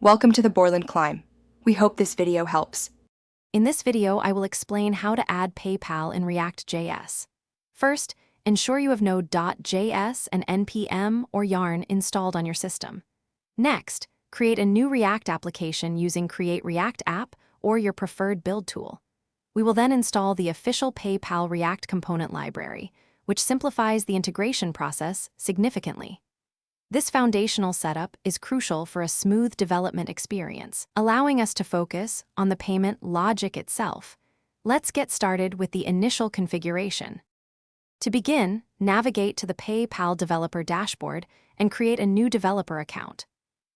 Welcome to the Borland Climb. We hope this video helps. In this video, I will explain how to add PayPal in React.js. First, ensure you have Node.js and NPM or Yarn installed on your system. Next, create a new React application using Create React App or your preferred build tool. We will then install the official PayPal React component library, which simplifies the integration process significantly. This foundational setup is crucial for a smooth development experience, allowing us to focus on the payment logic itself. Let's get started with the initial configuration. To begin, navigate to the PayPal developer dashboard and create a new developer account.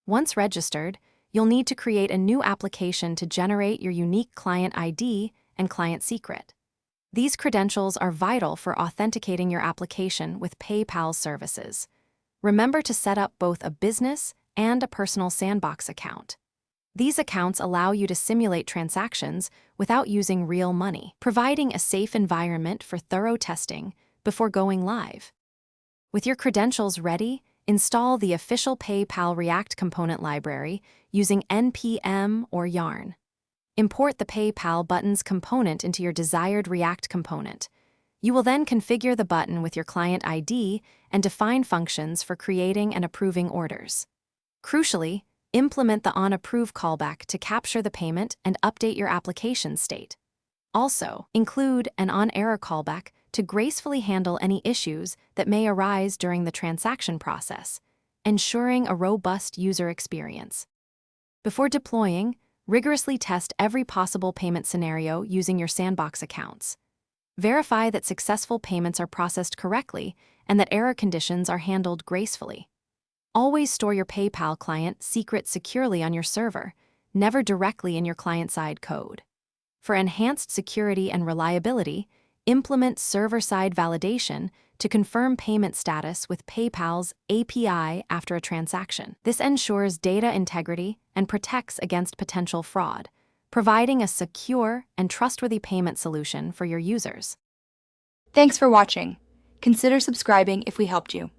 Once registered, you'll need to create a new application to generate your unique client ID and client secret. These credentials are vital for authenticating your application with PayPal's services. Remember to set up both a business and a personal sandbox account. These accounts allow you to simulate transactions without using real money, providing a safe environment for thorough testing before going live. With your credentials ready, install the official PayPal React component library using NPM or Yarn. Import the PayPal buttons component into your desired React component. You will then configure the button with your client ID and define functions for creating and approving orders. Crucially, implement the onApprove callback to capture the payment and update your application state. Also, include an onError callback to gracefully handle any issues that may arise during the transaction process, ensuring a robust user experience. Before deploying, rigorously test every possible payment scenario using your sandbox accounts. Verify that successful payments are processed correctly and that error conditions are handled gracefully. Always store your PayPal client secret securely on your server, never directly in your client-side code. For enhanced security and reliability, implement server-side validation to confirm payment status with PayPal's API after a transaction. This ensures data integrity and protects against potential fraud, providing a secure and trustworthy payment solution for your users. Thanks for watching. Consider subscribing if we helped you.